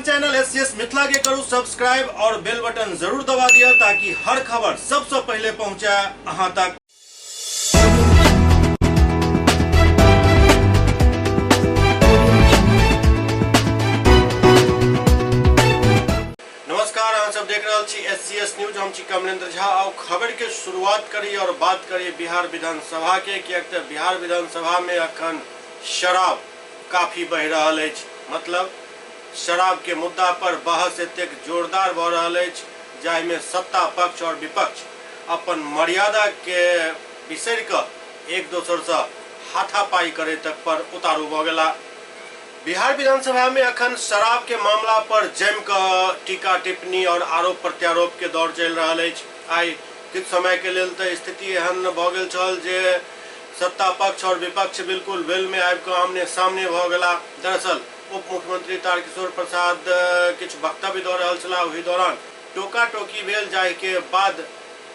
अपन channel SCS Mithila के करू subscribe और बेल बटन जरूर दबा दिया ताकि हर खबर सबसे पहले पहुंचे अहां तक। नमस्कार, अहाँ सब देख रहे छी एससीएस न्यूज। हम छी कमलेंद्र झा। और खबर के शुरुआत करी और बात करी बिहार विधानसभा के, कियाक त बिहार विधानसभा में अखन शराब काफी बह रहा है। मतलब शराब के मुद्दा पर बहस एतेक जोरदार भ रहा है जाहि में सत्ता पक्ष और विपक्ष अपन मर्यादा के बिसरि कऽ एक दोसर से हाथापाई करे तक पर उतारू भ गेला। बिहार विधानसभा में अखन शराब के मामला पर जम कऽ टीका टिप्पणी और आरोप प्रत्यारोप के दौर चल रहा है। आई किछ समय के लेल तो स्थिति एहन भ गेल छल जे सत्ता पक्ष और विपक्ष बिल्कुल वेल में आबि कऽ आमने सामने भ गेला। दरअसल उप मुख्यमंत्री तारकिशोर प्रसाद किछु वक्तव्य दऽ रहल छलाह। ओहि दौरान टोका टोकी भेल, जाहि के बाद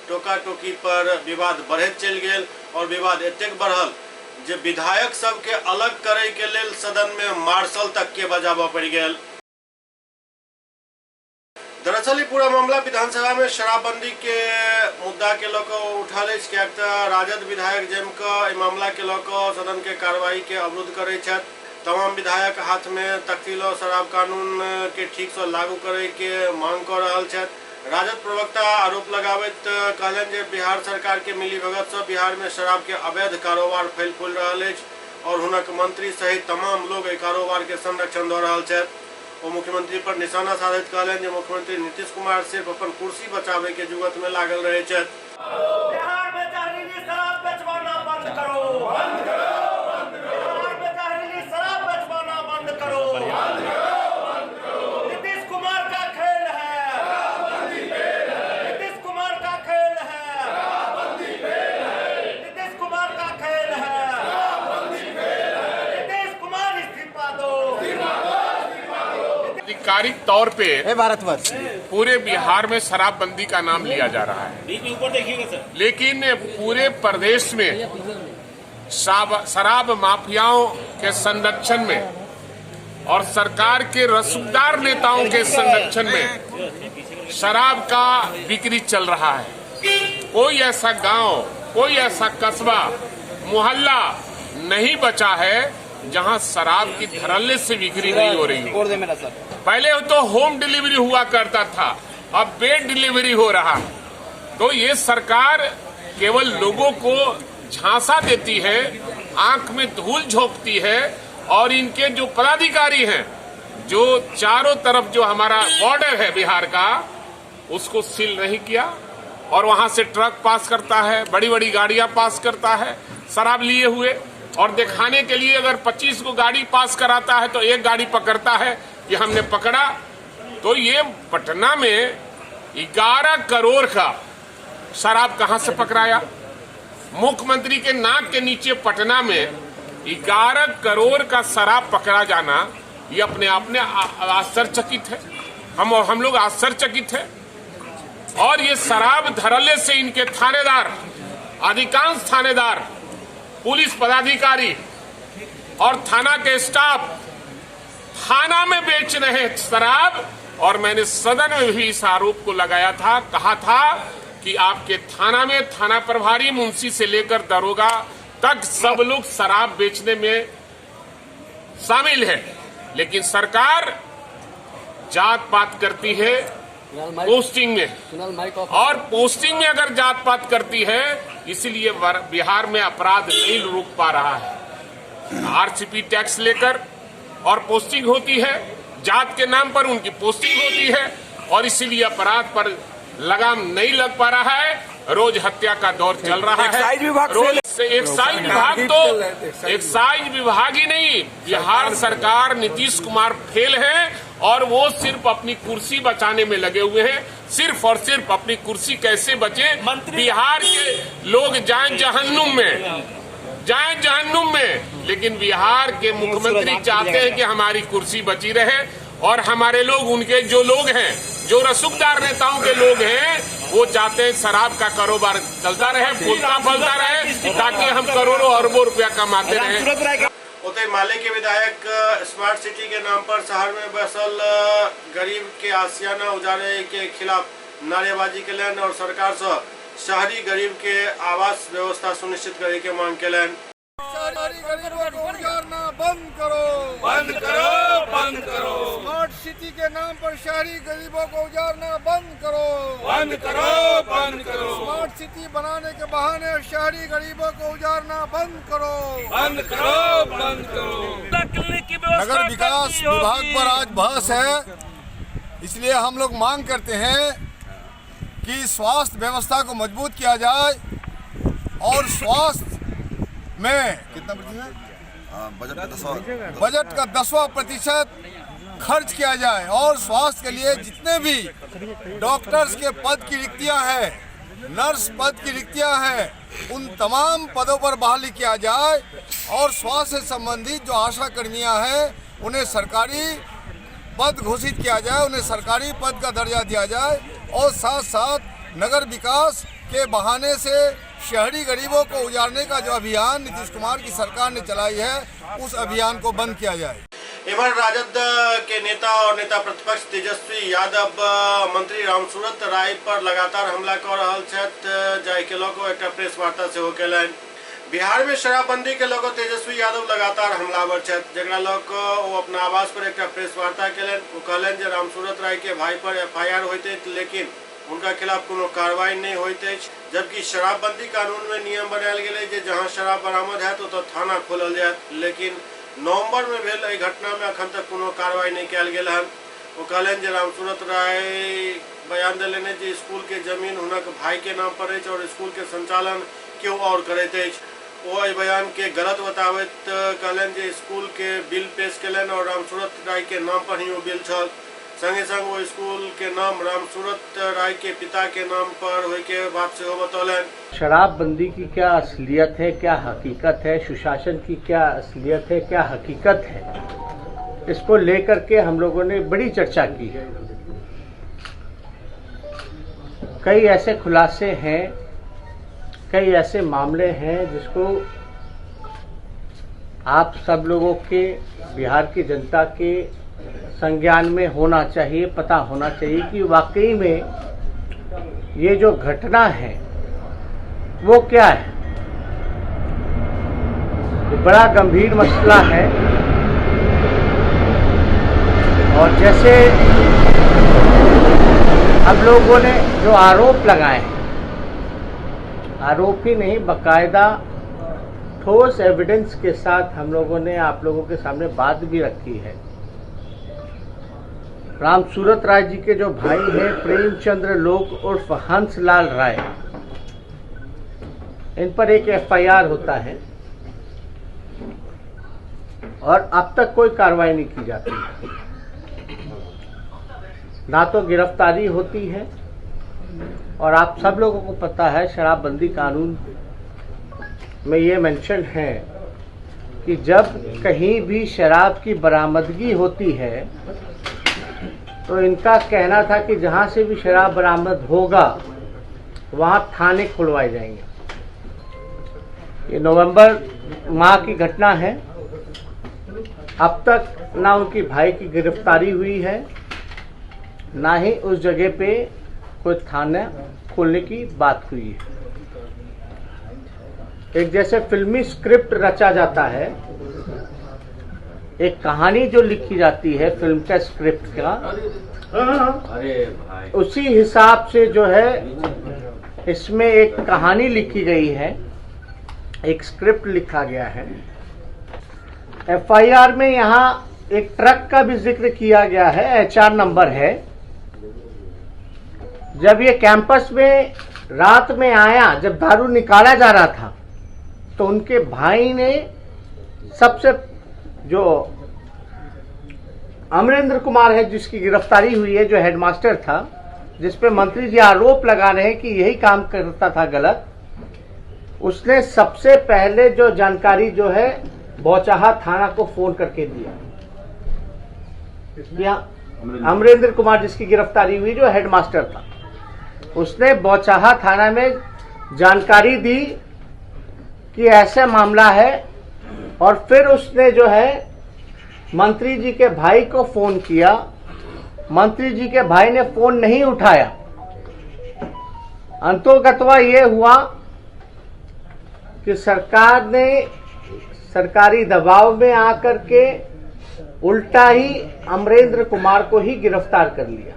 टोका टोकी पर विवाद बढ़ैत चलि गेल और विवाद एतेक बढ़ल जे विधायक सब के अलग करे के लेल सदन में मार्शल तक के बजाबऽ पड़ि गेल। दरअसल पूरा मामला विधानसभा में शराबबंदी के मुद्दा के लऽ उठल अछि, कियाक तऽ राजद विधायक जम कऽ एहि मामला के लऽ सदन के कार्रवाई के अवरुद्ध करै छथि। तमाम विधायक हाथ में तख्ती लऽ शराब कानून के ठीक से लागू करे के मांग कर रहल छथि। राजद प्रवक्ता आरोप लगाबैत कहलनि जे बिहार सरकार के मिलीभगत से बिहार में शराब के अवैध कारोबार फैल फूल रहल अछि और हुनक मंत्री सहित तमाम लोग एहि कारोबार के संरक्षण दऽ रहल छथि। ओ मुख्यमंत्री पर निशाना साधैत कहलनि जे मुख्यमंत्री नीतीश कुमार सिर्फ अपन कुर्सी बचावे के जुगत में लागल रहे छथि। बिहार में जहरीली शराब बेचवाना बंद करो, बंद करो, बंद करो। बिहार में जहरीली शराब बेचवाना बंद करो, बंद करो, बंद करो। नीतीश कुमार का खेल है, शराबबंदी फेल है। नीतीश कुमार का खेल है, शराबबंदी फेल है। नीतीश कुमार का खेल है, शराबबंदी फेल है। नीतीश कुमार इस्तीफा दो, इस्तीफा दो, इस्तीफा दो। आधिकारिक तौर पे भारतवर्ष पूरे बिहार में शराबबंदी का नाम लिया जा रहा है, ऊपर देखिएगा सर। लेकिन पूरे प्रदेश में शराब माफियाओं के संरक्षण में और सरकार के रसूखदार नेताओं के संरक्षण में शराब का बिक्री चल रहा है। कोई ऐसा गांव, कोई ऐसा कस्बा, मोहल्ला नहीं बचा है जहां शराब की धड़ल्ले से बिक्री नहीं हो रही हो। पहले तो होम डिलीवरी हुआ करता था, अब बेड डिलीवरी हो रहा है। तो ये सरकार केवल लोगों को झांसा देती है, आंख में धूल झोंकती है और इनके जो पदाधिकारी हैं, जो चारों तरफ जो हमारा बॉर्डर है बिहार का, उसको सील नहीं किया और वहां से ट्रक पास करता है, बड़ी बड़ी गाड़ियां पास करता है शराब लिए हुए। और दिखाने के लिए अगर 25 को गाड़ी पास कराता है तो एक गाड़ी पकड़ता है कि हमने पकड़ा। तो ये पटना में 11 करोड़ का शराब कहां से पकड़ाया? मुख्यमंत्री के नाक के नीचे पटना में 11 करोड़ का शराब पकड़ा जाना, ये अपने आप में आश्चर्यचकित है। हम लोग आश्चर्यचकित है। और ये शराब धड़ल्ले से इनके थानेदार, अधिकांश थानेदार, पुलिस पदाधिकारी और थाना के स्टाफ थाना में बेच रहे हैं शराब। और मैंने सदन में भी इस आरोप को लगाया था, कहा था कि आपके थाना में थाना प्रभारी, मुंशी से लेकर दरोगा तक सब लोग शराब बेचने में शामिल है। लेकिन सरकार जात पात करती है पोस्टिंग में, और पोस्टिंग में अगर जात पात करती है इसलिए बिहार में अपराध नहीं रुक पा रहा है। आरसीपी टैक्स लेकर और पोस्टिंग होती है, जात के नाम पर उनकी पोस्टिंग होती है और इसीलिए अपराध पर लगाम नहीं लग पा रहा है। रोज हत्या का दौर चल रहा है। रोज एक्साइज विभाग तो एक्साइज विभाग ही नहीं, बिहार सरकार नीतीश कुमार फेल है और वो सिर्फ अपनी कुर्सी बचाने में लगे हुए हैं। सिर्फ और सिर्फ अपनी कुर्सी कैसे बचे, बिहार के लोग जाएं जहन्नुम में, जाएं जहन्नुम में। लेकिन बिहार के मुख्यमंत्री चाहते हैं कि हमारी कुर्सी बची रहे और हमारे लोग, उनके जो लोग हैं, जो रसूखदार नेताओं के लोग हैं, वो चाहते हैं शराब का कारोबार चलता रहे, फूलता फलता रहे, ताकि हम करोड़ों अरबों रुपया कमाते रहे। उते माले के विधायक स्मार्ट सिटी के नाम पर शहर में बसल गरीब के आसियाना उजारे के खिलाफ नारेबाजी कलन और सरकार से शहरी गरीब के आवास व्यवस्था सुनिश्चित करे के मांग कलन। शहरी गरीबों को उजाड़ना बंद करो, बंद करो, बंद करो। स्मार्ट सिटी के नाम पर शहरी गरीबों को उजाड़ना बंद करो, बंद करो, बंद करो। स्मार्ट सिटी बनाने के बहाने शहरी गरीबों को उजाड़ना बंद करो, बंद करो, बंद करो। नगर विकास विभाग पर आज बहस है, इसलिए हम लोग मांग करते हैं कि स्वास्थ्य व्यवस्था को मजबूत किया जाए और स्वास्थ्य में कितना प्रतिशत बजट का 10% खर्च किया जाए और स्वास्थ्य के लिए जितने भी डॉक्टर्स के पद की रिक्तियां हैं, नर्स पद की रिक्तियां हैं, उन तमाम पदों पर बहाली किया जाए और स्वास्थ्य से संबंधित जो आशा कर्मियां हैं उन्हें सरकारी पद घोषित किया जाए, उन्हें सरकारी पद का दर्जा दिया जाए और साथ साथ नगर विकास के बहाने से शहरी गरीबों को उजाड़ने का जो अभियान नीतीश कुमार की सरकार ने चलाई है उस अभियान को बंद किया जाए। इधर राजद के नेता और नेता प्रतिपक्ष तेजस्वी यादव मंत्री रामसूरत राय पर लगातार हमला कर रहा छथि, जाहि के लोग एक प्रेस वार्ता से होकेलन। बिहार में शराबबंदी के लोग तेजस्वी यादव लगातार हमलावर छथि, जकरा लोग वो अपना आवास पर एक प्रेस वार्ता केलन। वो कहलन जे रामसूरत राय के भाई पर FIR होते लेकिन उनका खिलाफ कोनो कार्रवाई नहीं होते, जबकि शराबबंदी कानून में नियम बनायल गेले जे जहां शराब बरामद है तो थाना खोलल जाए, लेकिन नवंबर में भेल एहि घटना में अखन तक कोनो कार्रवाई नहीं कयल गेल हन। वो कहलन जे रामसूरत राय बयान देलनि जे स्कूल के जमीन हुनक भाई के नाम पर अछि और स्कूल के संचालन क्यों और करैत अछि। वो एहि बयान के गलत बताबैत कहलन जे स्कूल के बिल पेश केलन और रामसूरत राय के नाम पर ही वो बिल छल। संगे संग वो स्कूल के नाम रामसूरत राय के पिता के नाम पर होय के बात से हो बतौलन। शराबबंदी की क्या असलियत है, क्या हकीकत है, सुशासन की क्या असलियत है, क्या हकीकत है, इसको लेकर के हम लोगों ने बड़ी चर्चा की है। कई ऐसे खुलासे हैं, कई ऐसे मामले हैं जिसको आप सब लोगों के, बिहार की जनता के संज्ञान में होना चाहिए, पता होना चाहिए कि वाकई में ये जो घटना है वो क्या है। ये बड़ा गंभीर मसला है और जैसे हम लोगों ने जो आरोप लगाए हैं, आरोप ही नहीं बाकायदा ठोस एविडेंस के साथ हम लोगों ने आप लोगों के सामने बात भी रखी है। रामसूरत राय जी के जो भाई हैं प्रेमचंद्र लोक उर्फ हंसलाल राय, इन पर एक FIR होता है और अब तक कोई कार्रवाई नहीं की जाती, ना तो गिरफ्तारी होती है। और आप सब लोगों को पता है शराबबंदी कानून में ये मेंशन है कि जब कहीं भी शराब की बरामदगी होती है तो इनका कहना था कि जहां से भी शराब बरामद होगा वहां थाने खुलवाए जाएंगे। ये नवंबर माह की घटना है, अब तक ना उनकी भाई की गिरफ्तारी हुई है, ना ही उस जगह पे कोई थाना खोलने की बात हुई है। एक जैसे फिल्मी स्क्रिप्ट रचा जाता है, एक कहानी जो लिखी जाती है फिल्म का स्क्रिप्ट का, उसी हिसाब से जो है इसमें एक कहानी लिखी गई है, एक स्क्रिप्ट लिखा गया है। FIR में यहाँ एक ट्रक का भी जिक्र किया गया है, HR नंबर है। जब ये कैंपस में रात में आया, जब दारू निकाला जा रहा था, तो उनके भाई ने सबसे, जो अमरेंद्र कुमार है जिसकी गिरफ्तारी हुई है, जो हेडमास्टर था, जिस पे मंत्री जी आरोप लगा रहे हैं कि यही काम करता था गलत, उसने सबसे पहले जो जानकारी जो है बौचाहा थाना को फोन करके दिया। अमरेंद्र कुमार जिसकी गिरफ्तारी हुई, जो हेडमास्टर था, उसने बौचाहा थाना में जानकारी दी कि ऐसा मामला है और फिर उसने जो है मंत्री जी के भाई को फोन किया। मंत्री जी के भाई ने फोन नहीं उठाया। अंतोगत्वा ये हुआ कि सरकार ने सरकारी दबाव में आकर के उल्टा ही अमरेंद्र कुमार को ही गिरफ्तार कर लिया।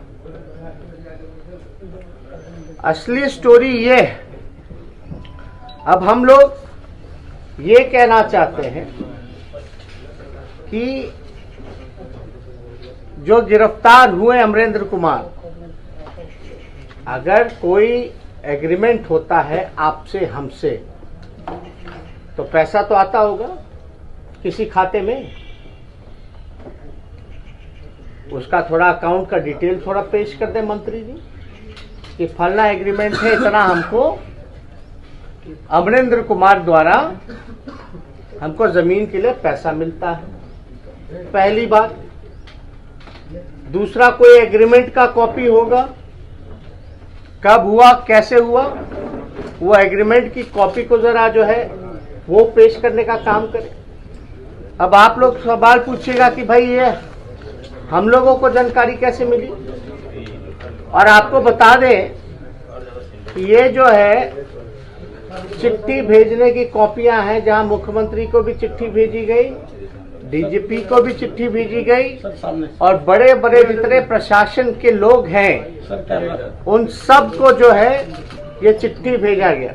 असली स्टोरी ये है। अब हम लोग ये कहना चाहते हैं कि जो गिरफ्तार हुए अमरेंद्र कुमार, अगर कोई एग्रीमेंट होता है आपसे हमसे तो पैसा तो आता होगा किसी खाते में, उसका थोड़ा अकाउंट का डिटेल थोड़ा पेश कर दे मंत्री जी कि फलना एग्रीमेंट है, इतना हमको अमरेंद्र कुमार द्वारा हमको जमीन के लिए पैसा मिलता है। पहली बात। दूसरा, कोई एग्रीमेंट का कॉपी होगा, कब हुआ कैसे हुआ, वो एग्रीमेंट की कॉपी को जरा जो है वो पेश करने का काम करे। अब आप लोग सवाल पूछिएगा कि भाई ये हम लोगों को जानकारी कैसे मिली, और आपको बता दें कि ये जो है चिट्ठी भेजने की कॉपियां हैं, जहां मुख्यमंत्री को भी चिट्ठी भेजी गई, डीजीपी को भी चिट्ठी भेजी गई, और बड़े बड़े जितने प्रशासन के लोग हैं उन सब को जो है ये चिट्ठी भेजा गया।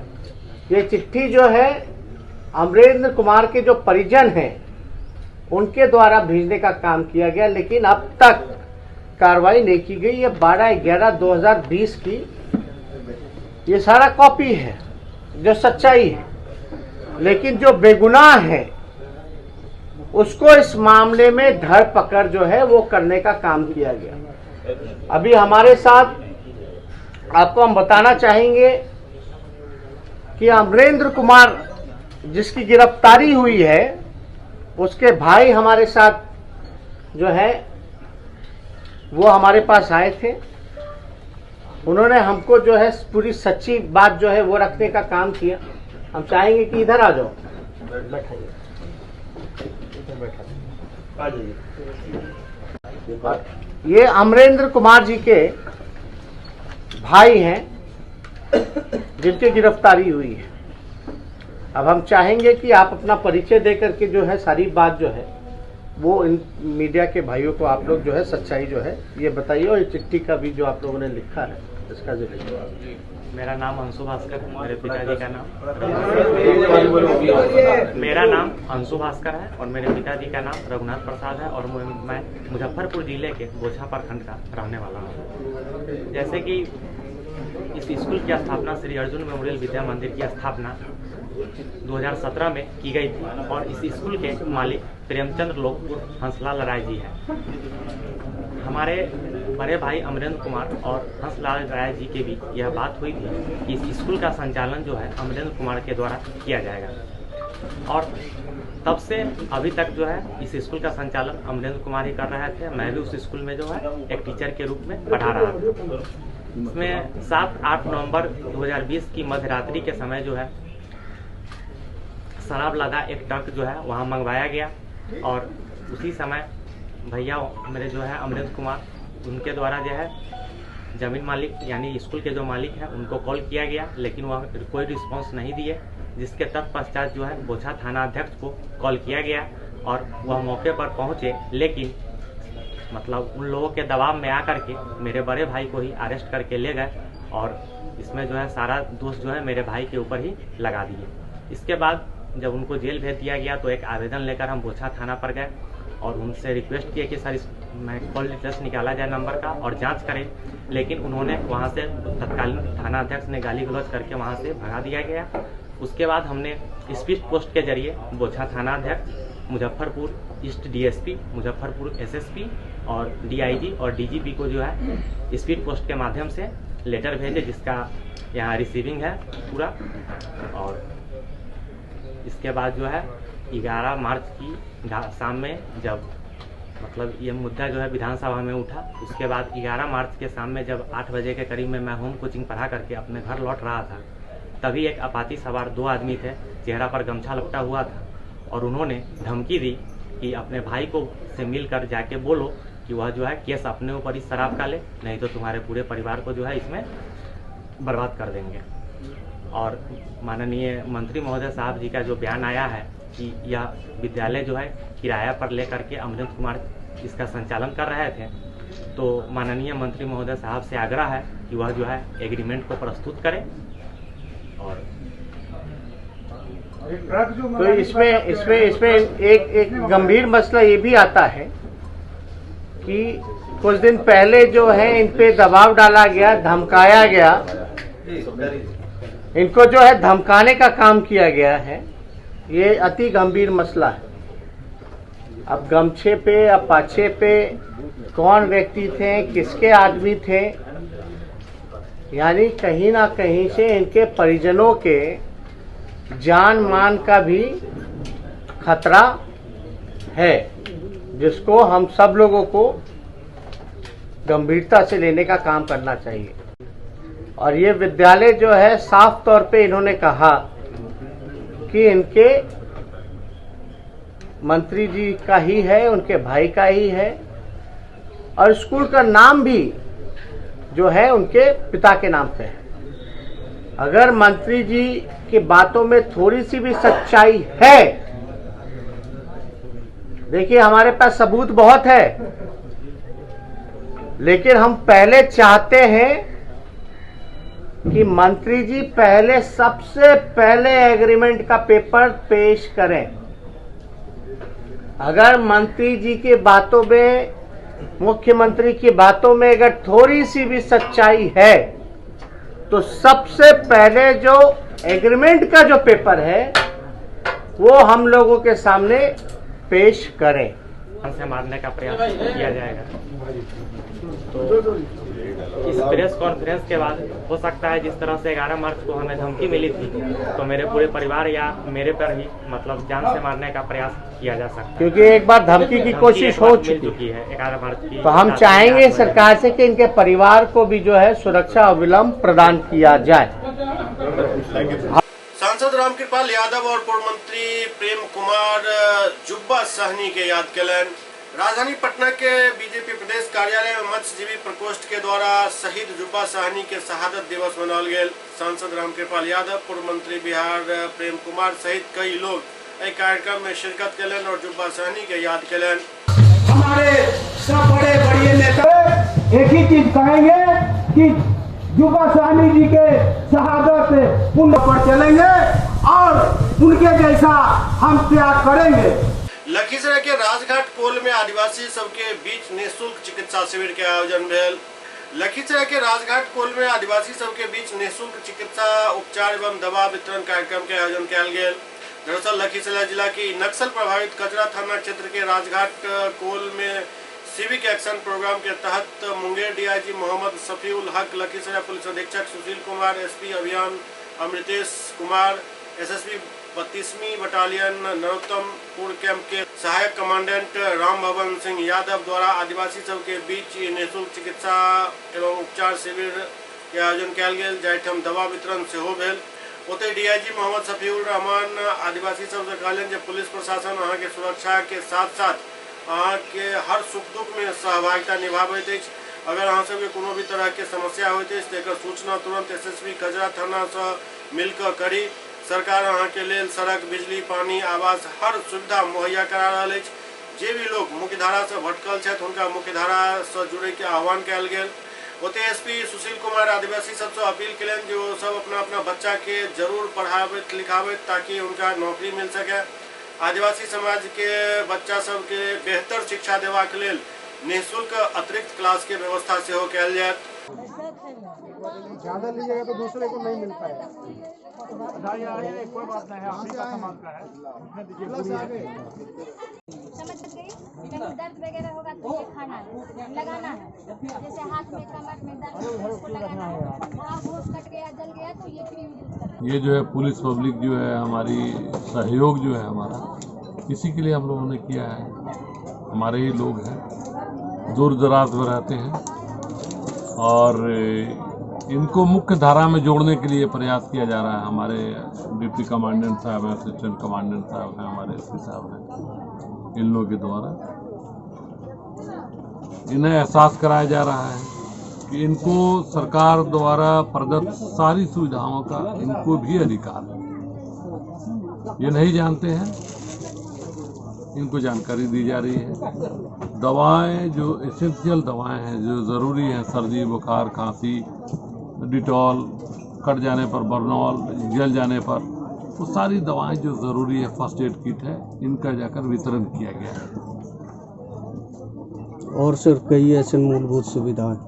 ये चिट्ठी जो है अमरेंद्र कुमार के जो परिजन हैं उनके द्वारा भेजने का काम किया गया, लेकिन अब तक कार्रवाई नहीं की गई। ये 12/11/2020 की ये सारा कॉपी है जो सच्चाई है, लेकिन जो बेगुनाह है उसको इस मामले में धर पकड़ जो है वो करने का काम किया गया। अभी हमारे साथ आपको हम बताना चाहेंगे कि अमरेंद्र कुमार जिसकी गिरफ्तारी हुई है उसके भाई हमारे साथ जो है वो हमारे पास आए थे। उन्होंने हमको जो है पूरी सच्ची बात जो है वो रखने का काम किया। हम चाहेंगे कि इधर आ जाओ, ये अमरेंद्र कुमार जी के भाई हैं जिनकी गिरफ्तारी हुई है। अब हम चाहेंगे कि आप अपना परिचय देकर के जो है सारी बात जो है वो इन मीडिया के भाइयों को आप लोग जो है सच्चाई जो है ये बताइए, और चिट्ठी का भी जो आप लोगों ने लिखा है इसका जिक्र। मेरा नाम अंशु भास्कर है, मेरे पिताजी का नाम अंशु भास्कर है और मेरे पिताजी का नाम रघुनाथ प्रसाद है, और मैं मुजफ्फरपुर जिले के बोछा प्रखंड का रहने वाला हूँ। जैसे कि इस स्कूल की स्थापना श्री अर्जुन मेमोरियल विद्या मंदिर की स्थापना 2017 में की गई थी, और इस स्कूल के मालिक प्रेमचंद्र लोकपुर हंसलाल राय जी हैं। हमारे बड़े भाई अमरेंद्र कुमार और हंसलाल राय जी के बीच यह बात हुई थी कि इस स्कूल का संचालन जो है अमरेंद्र कुमार के द्वारा किया जाएगा, और तब से अभी तक जो है इस स्कूल का संचालन अमरेंद्र कुमार ही कर रहे थे। मैं भी उस स्कूल में जो है एक टीचर के रूप में पढ़ा रहा था। इसमें 7-8 नवंबर 2020 की मध्यरात्रि के समय जो है शराब लगा एक ट्रक जो है वहाँ मंगवाया गया, और उसी समय भैया मेरे जो है अमरेंद्र कुमार उनके द्वारा जो है जमीन मालिक यानी स्कूल के जो मालिक हैं उनको कॉल किया गया, लेकिन वह कोई रिस्पांस नहीं दिए, जिसके तत्पश्चात जो है बोछा थाना अध्यक्ष को कॉल किया गया और वह मौके पर पहुंचे, लेकिन मतलब उन लोगों के दबाव में आकर के मेरे बड़े भाई को ही अरेस्ट करके ले गए, और इसमें जो है सारा दोष जो है मेरे भाई के ऊपर ही लगा दिए। इसके बाद जब उनको जेल भेज दिया गया तो एक आवेदन लेकर हम बोछा थाना पर गए और उनसे रिक्वेस्ट किए कि सर मैं कॉल डिटेल्स निकाला जाए नंबर का और जांच करें, लेकिन उन्होंने वहां से तत्कालीन थाना अध्यक्ष ने गाली गलौज करके वहां से भगा दिया गया। उसके बाद हमने स्पीड पोस्ट के जरिए बोछा थाना अध्यक्ष, Muzaffarpur east DSP, Muzaffarpur SSP और डीआईजी और डीजीपी को जो है स्पीड पोस्ट के माध्यम से लेटर भेजे, जिसका यहाँ रिसीविंग है पूरा। और इसके बाद जो है 11 मार्च की शाम में जब मतलब ये मुद्दा जो है विधानसभा में उठा, उसके बाद 11 मार्च के शाम में जब 8 बजे के करीब में मैं होम कोचिंग पढ़ा करके अपने घर लौट रहा था, तभी एक अपाची सवार 2 आदमी थे, चेहरा पर गमछा लपटा हुआ था और उन्होंने धमकी दी कि अपने भाई को से मिलकर जाके बोलो कि वह जो है केस अपने ऊपर ही शराब का ले, नहीं तो तुम्हारे पूरे परिवार को जो है इसमें बर्बाद कर देंगे। और माननीय मंत्री महोदय साहब जी का जो बयान आया है कि यह विद्यालय जो है किराया पर लेकर के अमरेंद्र कुमार इसका संचालन कर रहे थे, तो माननीय मंत्री महोदय साहब से आग्रह है कि वह जो है एग्रीमेंट को प्रस्तुत करें। और तो इसमें एक गंभीर मसला ये भी आता है कि कुछ दिन पहले जो है इन पे दबाव डाला गया, धमकाया गया, इनको जो है धमकाने का काम किया गया है। ये अति गंभीर मसला है। अब गमछे पे, अब पाछे पे कौन व्यक्ति थे, किसके आदमी थे, यानी कहीं ना कहीं से इनके परिजनों के जान मान का भी खतरा है, जिसको हम सब लोगों को गंभीरता से लेने का काम करना चाहिए। और ये विद्यालय जो है साफ तौर पे इन्होंने कहा कि इनके मंत्री जी का ही है, उनके भाई का ही है, और स्कूल का नाम भी जो है उनके पिता के नाम पे है। अगर मंत्री जी की बातों में थोड़ी सी भी सच्चाई है, देखिए हमारे पास सबूत बहुत है, लेकिन हम पहले चाहते हैं कि मंत्री जी पहले सबसे पहले एग्रीमेंट का पेपर पेश करें। अगर मंत्री जी की बातों में, मुख्यमंत्री की बातों में अगर थोड़ी सी भी सच्चाई है, तो सबसे पहले जो एग्रीमेंट का जो पेपर है वो हम लोगों के सामने पेश करें। से मारने का प्रयास किया जाएगा। तो इस प्रेस कॉन्फ्रेंस के बाद हो सकता है जिस तरह से 11 मार्च को हमें धमकी मिली थी, तो मेरे पूरे परिवार या मेरे पर ही मतलब जान से मारने का प्रयास किया जा सकता है, क्योंकि एक बार धमकी की कोशिश हो चुकी है 11 मार्च की। तो हम चाहेंगे सरकार से कि इनके परिवार को भी जो है सुरक्षा अविलंब प्रदान किया जाए। सांसद रामकृपाल यादव और पूर्व मंत्री प्रेम कुमार जुब्बा साहनी के याद कलन। राजधानी पटना के बीजेपी प्रदेश कार्यालय में मत्स्यजीवी प्रकोष्ठ के द्वारा शहीद जुब्बा साहनी के शहादत दिवस मनाओल गेल। सांसद रामकृपाल यादव, पूर्व मंत्री बिहार प्रेम कुमार सहित कई लोग एक कार्यक्रम में शिरकत कलन और जुब्बा साहनी के याद कलन। हमारे सब बड़े बड़े नेता एक ही चीज कहेंगे कि जुब्बा साहनी जी के शहादत पुण्य पर चलेंगे और उनके जैसा हम त्याग करेंगे। लखीसराय के राजघाट पोल में आदिवासी सबके बीच निःशुल्क चिकित्सा शिविर के आयोजन भेल। लखीसराय के राजघाट पोल में आदिवासी सबके बीच निःशुल्क चिकित्सा उपचार एवं दवा वितरण कार्यक्रम के आयोजन किया गेल। दरअसल लखीसराय जिला की नक्सल प्रभावित कचरा थाना क्षेत्र के राजघाट कोल में सिविक एक्शन प्रोग्राम के तहत मुंगेर डीआईजी मोहम्मद सफीउल हक, लखीसराय पुलिस अधीक्षक सुशील कुमार, एसपी अभियान अमृतेश कुमार, एसएसबी 32वीं बटालियन नरोत्तमपुर कैंप के सहायक कमांडेंट राम भवन सिंह यादव द्वारा आदिवासी सब के बीच निःशुल्क चिकित्सा एवं उपचार शिविर के आयोजन किया गेल, जाहिठाम दवा वितरण सेहो भेल। ओते डीआईजी मोहम्मद सफीउर रहमान आदिवासी सब से कहलन जे पुलिस प्रशासन अहाँ के सुरक्षा के साथ साथ अहाँ के हर सुख दुख में सहभागिता निभाबैत अछि। अगर अहाँ सबके कोनो भी तरह के समस्या होइत अछि तऽ एकर सूचना तुरंत एसएसबी कजरा थाना से मिलकर करी। सरकार अहाँ के लेल सड़क, बिजली, पानी, आवास हर सुविधा मुहैया करा रहल अछि। जे भी लोग मुख्यधारा से भटकल छथि हुनका मुख्यधारा से जुड़े के आह्वान कयल गेल। ओते एसपी सुशील कुमार आदिवासी सबसे अपील कयलनि जे ओ सब अपना अपना बच्चा के जरूर पढ़ाबैत लिखाबैत ताकि उनका नौकरी मिल सके। आदिवासी समाज के बच्चा सब के बेहतर शिक्षा देबाक लेल निःशुल्क अतिरिक्त क्लास के व्यवस्था सेहो कयल जायत। ज्यादा लीजिएगा तो दूसरे को नहीं मिल पाएगा। कोई बात नहीं है, आपका समाज का है। समझ गई? कहीं दर्द वगैरह होगा तो ये खाना है, लगाना है, जैसे हाथ में कमर में दर्द है उसको लगाना है, घाव होश कट गया जल गया तो ये क्रीम यूज करना है। ये जो है पुलिस पब्लिक जो है हमारी सहयोग जो है हमारा इसी के लिए हम लोगों ने किया है। हमारे ही लोग हैं, दूर दराज में रहते हैं और इनको मुख्य धारा में जोड़ने के लिए प्रयास किया जा रहा है। हमारे डिप्टी कमांडेंट साहब हैं, असिस्टेंट कमांडेंट साहब हैं, हमारे एसपी साहब हैं, इन लोगों के द्वारा इन्हें एहसास कराया जा रहा है कि इनको सरकार द्वारा प्रदत्त सारी सुविधाओं का इनको भी अधिकार है। ये नहीं जानते हैं, इनको जानकारी दी जा रही है। दवाएं जो एसेंशियल दवाएं हैं, जो ज़रूरी हैं, सर्दी बुखार खांसी, डिटॉल, कट जाने पर बर्नॉल, जल जाने पर, वो सारी दवाएं जो ज़रूरी है, फर्स्ट एड किट है, इनका जाकर वितरण किया गया है। और सिर्फ कई ऐसे मूलभूत सुविधाएं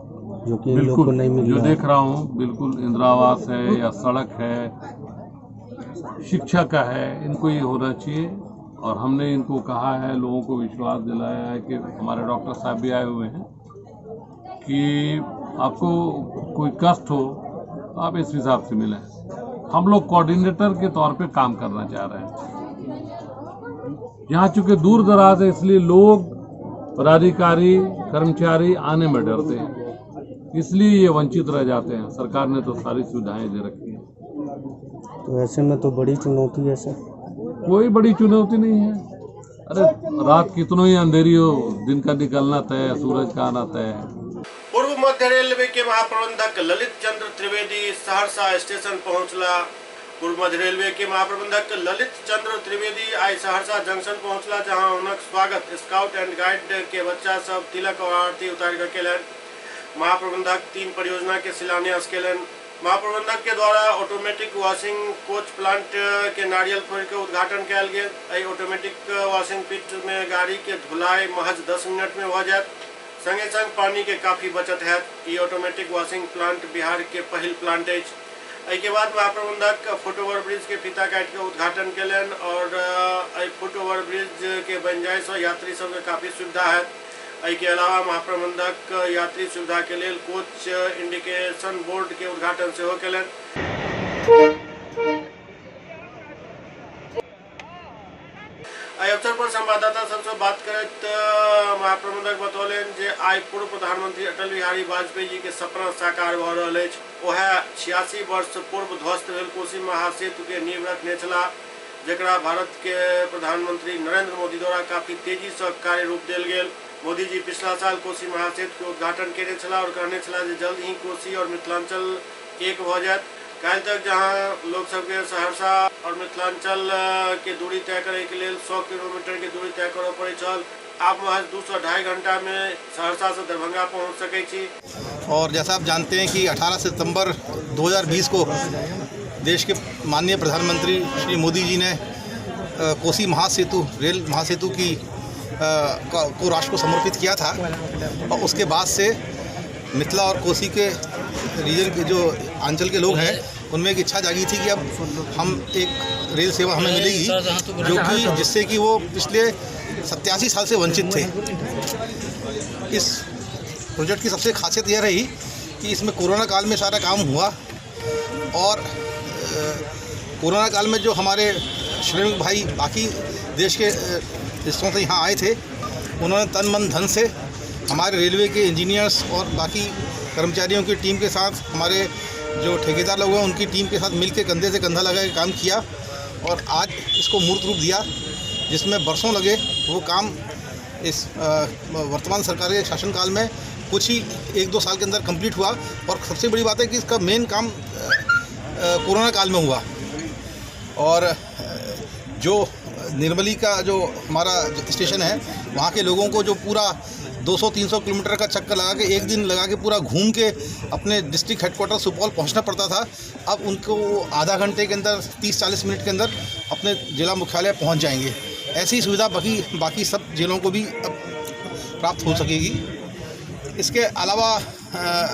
जो कि इन लोगों को नहीं मिल जो रहा देख रहा हूँ, बिल्कुल इंदिरा आवास है या सड़क है, शिक्षा का है, इनको ये होना चाहिए। और हमने इनको कहा है, लोगों को विश्वास दिलाया है कि हमारे डॉक्टर साहब भी आए हुए हैं कि आपको कोई कष्ट हो आप इस हिसाब से मिलें। हम लोग कोऑर्डिनेटर के तौर पे काम करना चाह रहे हैं। यहाँ चूंकि दूर दराज है, इसलिए लोग, पदाधिकारी, कर्मचारी आने में डरते हैं, इसलिए ये वंचित रह जाते हैं। सरकार ने तो सारी सुविधाएं दे रखी हैं। तो ऐसे में तो बड़ी चुनौती है सर। कोई बड़ी चुनौती नहीं है। अरे रात कितनों ही अंधेरी हो, दिन का निकलना तय है, सूरज का आना तय है। पूर्व मध्य रेलवे के महाप्रबंधक ललित चंद्र त्रिवेदी सहरसा स्टेशन पहुंचला। पूर्व मध्य रेलवे के महाप्रबंधक ललित चंद्र त्रिवेदी आई सहरसा जंक्शन पहुंचला, जहां हुनक स्वागत स्काउट एंड गाइड के बच्चा सब तिलक और आरती उतार कर केलन। महाप्रबंधक 3 परियोजना के शिलान्यास केलन। महाप्रबंधक के द्वारा ऑटोमेटिक वॉशिंग कोच प्लांट के नारियल फोड़ के उद्घाटन किया गया। ऑटोमेटिक वॉशिंग पिट में गाड़ी के धुलाई महज 10 मिनट में हो जाए। संगे संग पानी के काफी बचत है। ये ऑटोमेटिक वॉशिंग प्लांट बिहार के पहल प्लांट है। के बाद महाप्रबंधक फुटओवर ब्रिज के फीता काट के उद्घाटन केलन और फुटओवर ब्रिज के बन जाए से यात्री सब काफी सुविधा है। के अलावा महाप्रबंधक यात्री सुविधा के लिए कोच इंडिकेशन बोर्ड के उद्घाटन से हो केलन। अवसर पर संवाददाता सबसे बात करत महाप्रबंधक बतौलन जे आई पूर्व प्रधानमंत्री अटल बिहारी वाजपेयी जी के सपना साकार भ रहल अछि। ओहे 86 वर्ष पूर्व ध्वस्त भेल कोसी महासेतु के नींव रखने छला, जकरा भारत के प्रधानमंत्री नरेंद्र मोदी द्वारा काफी तेजी से कार्य रूप देल गेल। मोदी जी पिछला साल कोसी महासेतु के उद्घाटन केने छला और कहने छला जे जल्द ही कोसी और मिथिलांचल एक भ जायत। काल तक जहां लोग सबके सहरसा और मिथिलांचल के दूरी तय करे के लिए 100 किलोमीटर की दूरी तय करऽ पड़े छल, आप महज 2-2.5 घंटा में सहरसा से दरभंगा पहुंच सकै छी। और जैसा आप जानते हैं कि 18 सितंबर 2020 को देश के माननीय प्रधानमंत्री श्री मोदी जी ने कोसी महासेतु, रेल महासेतु की को राष्ट्र को समर्पित किया था। और उसके बाद से मिथिला और कोसी के रीजन के जो अंचल के लोग हैं, उनमें एक इच्छा जागी थी कि अब हम एक रेल सेवा हमें मिलेगी, जो कि जिससे कि वो पिछले 87 साल से वंचित थे। इस प्रोजेक्ट की सबसे खासियत यह रही कि इसमें कोरोना काल में सारा काम हुआ और कोरोना काल में जो हमारे श्रमिक भाई बाकी देश के हिस्सों से यहाँ आए थे, उन्होंने तन मन धन से हमारे रेलवे के इंजीनियर्स और बाकी कर्मचारियों की टीम के साथ, हमारे जो ठेकेदार लोग हैं उनकी टीम के साथ मिलकर कंधे से कंधा लगा के काम किया और आज इसको मूर्त रूप दिया, जिसमें बरसों लगे। वो काम इस वर्तमान सरकार के शासनकाल में कुछ ही 1-2 साल के अंदर कंप्लीट हुआ। और सबसे बड़ी बात है कि इसका मेन काम कोरोना काल में हुआ। और जो निर्मली का जो हमारा स्टेशन है, वहाँ के लोगों को जो पूरा 200-300 किलोमीटर का चक्कर लगा के, एक दिन लगा के पूरा घूम के अपने डिस्ट्रिक्ट हेडक्वार्टर सुपौल पहुँचना पड़ता था, अब उनको आधा घंटे के अंदर 30-40 मिनट के अंदर अपने जिला मुख्यालय पहुँच जाएंगे। ऐसी सुविधा बाकी सब जिलों को भी अब प्राप्त हो सकेगी। इसके अलावा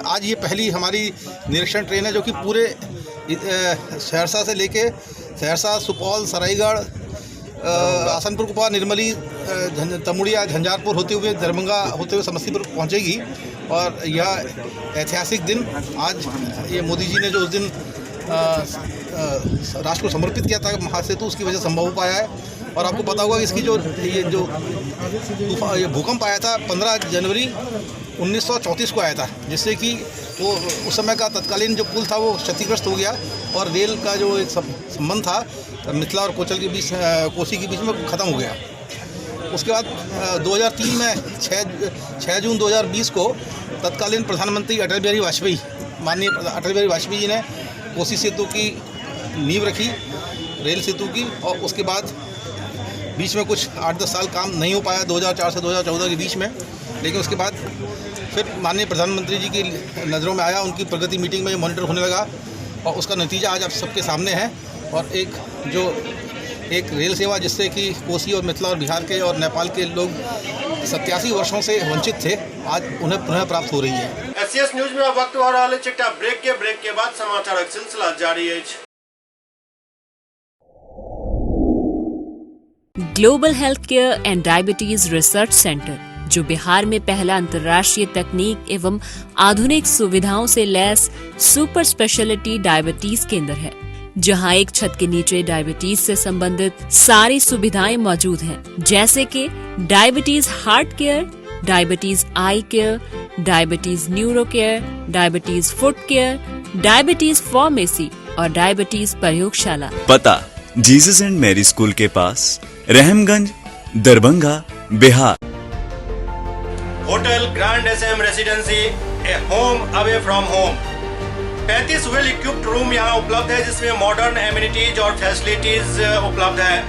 आज ये पहली हमारी निरीक्षण ट्रेन है जो कि पूरे सहरसा से लेके सहरसा, सुपौल, सरायगढ़, आसनपुर कुपा, निर्मली, तमुड़िया, झंझारपुर होते हुए दरभंगा होते हुए समस्तीपुर पहुंचेगी। और यह ऐतिहासिक दिन आज ये मोदी जी ने जो उस दिन राष्ट्र को समर्पित किया था महासेतु, उसकी वजह से संभव हो पाया है। और आपको पता होगा कि इसकी जो भूकंप आया था 15 जनवरी 1934 को आया था, जिससे कि वो उस समय का तत्कालीन जो पुल था वो क्षतिग्रस्त हो गया और रेल का जो एक संबंध था मिथिला और कोचल के बीच, कोसी के बीच में ख़त्म हो गया। उसके बाद 2003 में 6 जून 2020 को तत्कालीन प्रधानमंत्री अटल बिहारी वाजपेयी, माननीय अटल बिहारी वाजपेयी जी ने कोसी सेतु की नींव रखी, रेल सेतु की, और उसके बाद बीच में कुछ 8-10 साल काम नहीं हो पाया 2004 से 2014 के बीच में, लेकिन उसके बाद फिर माननीय प्रधानमंत्री जी की नज़रों में आया, उनकी प्रगति मीटिंग में मॉनिटर होने लगा और उसका नतीजा आज आप सबके सामने है। और एक रेल सेवा जिससे कि कोसी और मिथिला और बिहार के और नेपाल के लोग 87 वर्षों से वंचित थे, आज उन्हें पुनः प्राप्त हो रही है। एससीएस न्यूज में वक्त हो रहा है चिट्टा ब्रेक के बाद समाचार सिलसिला जारी है। Global health care and diabetes research centre, जो बिहार में पहला अंतर्राष्ट्रीय तकनीक एवं आधुनिक सुविधाओं से लैस सुपर स्पेशलिटी डायबिटीज केंद्र है, जहां एक छत के नीचे डायबिटीज से संबंधित सारी सुविधाएं मौजूद हैं, जैसे कि diabetes heart care, diabetes eye care, diabetes neuro care, diabetes foot care, diabetes pharmacy और डायबिटीज प्रयोगशाला। पता जीसस एंड मैरी स्कूल के पास, Rahamganj, Darbhanga, Bihar. Hotel grand SM Residency, a home away from home. 35 well equipped room यहाँ उपलब्ध है, जिसमें modern amenities और फैसिलिटीज उपलब्ध है।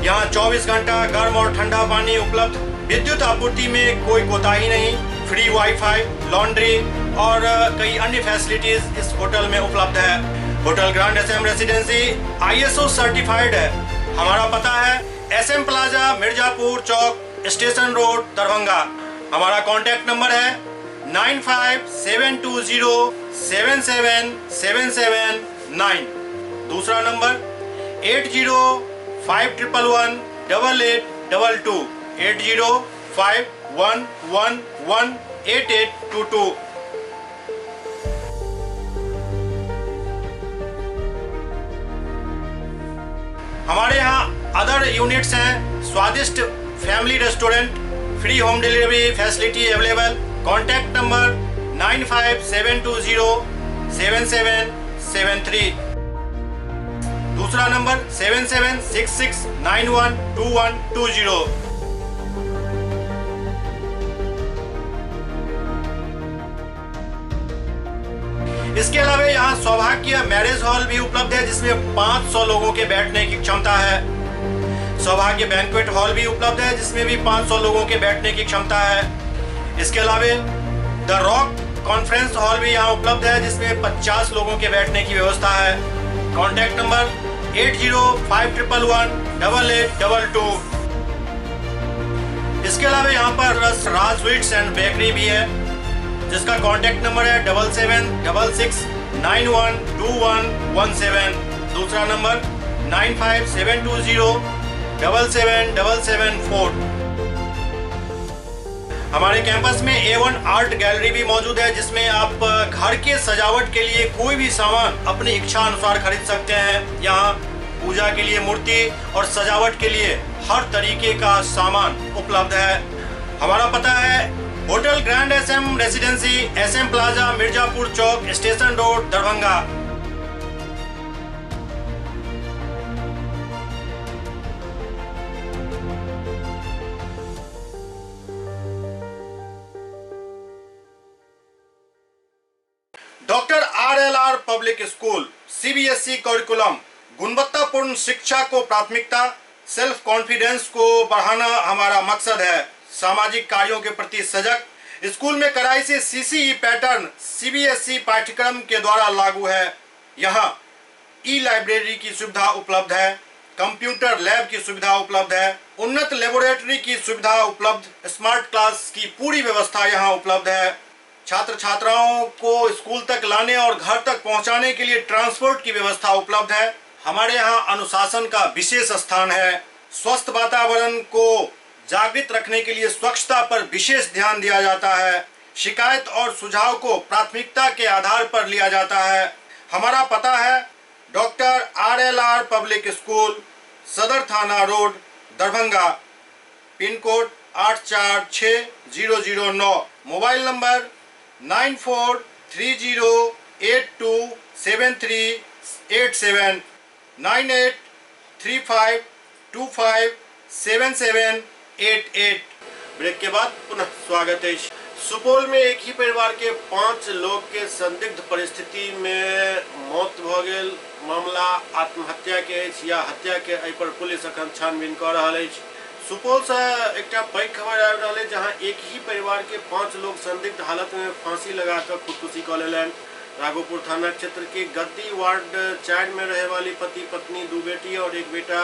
यहाँ 24 घंटा गर्म और ठंडा पानी उपलब्ध, विद्युत आपूर्ति में कोई कोताही नहीं, फ्री वाईफाई, लॉन्ड्री और कई अन्य फैसिलिटीज इस होटल में उपलब्ध है। Hotel grand SM residency ISO certified है। हमारा पता है SM plaza, Mirzapur Chowk, station road, Darbhanga. हमारा कॉन्टैक्ट नंबर है 9572077779। दूसरा नंबर 8051118822, 8051118822। हमारे यहाँ अदर यूनिट्स हैं, स्वादिष्ट family restaurant, free home delivery facility available. Contact number 9572077773। दूसरा नंबर 7766912120। इसके अलावा यहाँ सौभाग्य मैरिज हॉल भी उपलब्ध है, जिसमें 500 लोगों के बैठने की क्षमता है। सौभाग्य बैंक्वेट हॉल भी उपलब्ध है, जिसमें भी 500 लोगों के बैठने की क्षमता है। इसके अलावा द रॉक कॉन्फ्रेंस हॉल भी यहाँ उपलब्ध है, जिसमें 50 लोगों के बैठने की व्यवस्था है। Contact number 8051118822। इसके अलावा यहाँ पर राज स्वीट्स एंड बेकरी भी है, जिसका कॉन्टैक्ट नंबर है 7766912117। दूसरा नंबर 9572077774। हमारे कैंपस में A1 आर्ट गैलरी भी मौजूद है, जिसमें आप घर के सजावट के लिए कोई भी सामान अपनी इच्छा अनुसार खरीद सकते हैं। यहाँ पूजा के लिए मूर्ति और सजावट के लिए हर तरीके का सामान उपलब्ध है। हमारा पता है hotel Grand SM Residency, SM plaza, Mirzapur Chowk, station road, Darbhanga. Doctor RLR public school, CBSE curriculum, गुणवत्तापूर्ण शिक्षा को प्राथमिकता, सेल्फ कॉन्फिडेंस को बढ़ाना हमारा मकसद है। सामाजिक कार्यों के प्रति सजग, स्कूल में कड़ाई से CCE पैटर्न CBSE पाठ्यक्रम के द्वारा लागू है। यहाँ ई-लाइब्रेरी की सुविधा उपलब्ध है, कंप्यूटर लैब की सुविधा उपलब्ध है, उन्नत लेबोरेटरी की सुविधा उपलब्ध, स्मार्ट क्लास की पूरी व्यवस्था यहाँ उपलब्ध है। छात्र छात्राओं को स्कूल तक लाने और घर तक पहुँचाने के लिए ट्रांसपोर्ट की व्यवस्था उपलब्ध है। हमारे यहाँ अनुशासन का विशेष स्थान है। स्वस्थ वातावरण को जागृत रखने के लिए स्वच्छता पर विशेष ध्यान दिया जाता है। शिकायत और सुझाव को प्राथमिकता के आधार पर लिया जाता है। हमारा पता है doctor RLR public school, Sadar Thana road, Darbhanga, pin code 846009। Mobile number 9430827387 9835257788। Break के बाद पुनः स्वागत है। सुपौल में एक ही परिवार के 5 लोग के संदिग्ध परिस्थिति में मौत भ गेल। मामला आत्महत्या के या हत्या के एहि पर पुलिस अखन छानबीन कर रहल अछि। सुपौल से एकटा पैघ खबर आबि रहल अछि, जहां एक ही परिवार के 5 लोग संदिग्ध हालत में फांसी लगाकर खुदकुशी कऽ लेलनि। राघोपुर थाना क्षेत्र के गद्दी वार्ड 4 में रहे वाली पति पत्नी, 2 बेटी और 1 बेटा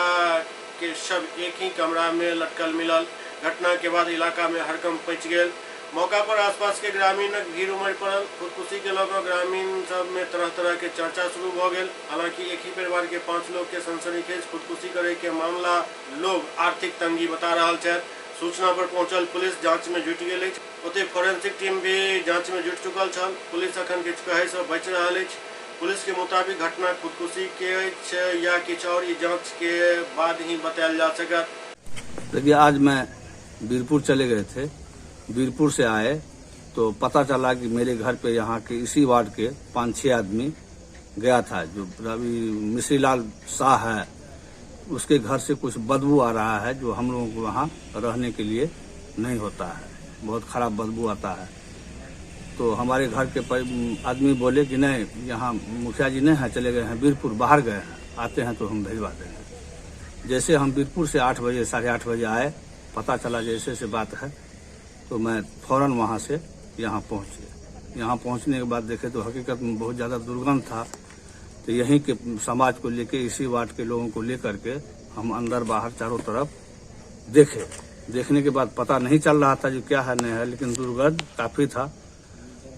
के शव एक ही कमरा में लटकल मिलल। घटना के बाद इलाका में हड़कंप मचि गेल। मौका पर आसपास के ग्रामीणक भीड़ उमड़ पड़ल। खुदकुशी के लऽ कऽ ग्रामीण सब में तरह तरह के चर्चा शुरू भ गेल। हालांकि एक ही परिवार के 5 लोग के सनसनीखेज खुदकुशी करे के मामला लोग आर्थिक तंगी बता रहल छथि। सूचना पर पहुंचल पुलिस जांच में जुटि गेल अछि। ओते फोरेंसिक टीम भी जांच में जुटि चुकल छल। पुलिस अखन किछु कहै से बचि रहल अछि। पुलिस के मुताबिक घटना खुदकुशी के अछि या किछु और, ई जांच के बाद ही बतायल जा सकत। देखिए, आज मैं वीरपुर चले गए थे। वीरपुर से आए तो पता चला कि मेरे घर पे यहाँ के इसी वार्ड के 5-6 आदमी गया था। जो रवि मिश्रीलाल शाह है, उसके घर से कुछ बदबू आ रहा है, जो हम लोगों को वहाँ रहने के लिए नहीं होता है। बहुत खराब बदबू आता है। तो हमारे घर के आदमी बोले कि नहीं, यहाँ मुखिया जी नहीं है, चले गए हैं वीरपुर, बाहर गए हैं, आते हैं तो हम भिजवा देंगे। जैसे हम वीरपुर से 8 बजे 8:30 बजे आए, पता चला जैसे से बात है, तो मैं फौरन वहाँ से यहाँ पहुँचे। यहाँ पहुँचने के बाद देखे तो हकीकत में बहुत ज़्यादा दुर्गंध था। तो यहीं के समाज को लेके, इसी वार्ड के लोगों को लेकर के हम अंदर बाहर चारों तरफ देखे। देखने के बाद पता नहीं चल रहा था जो क्या है नहीं है, लेकिन दुर्गंध काफ़ी था।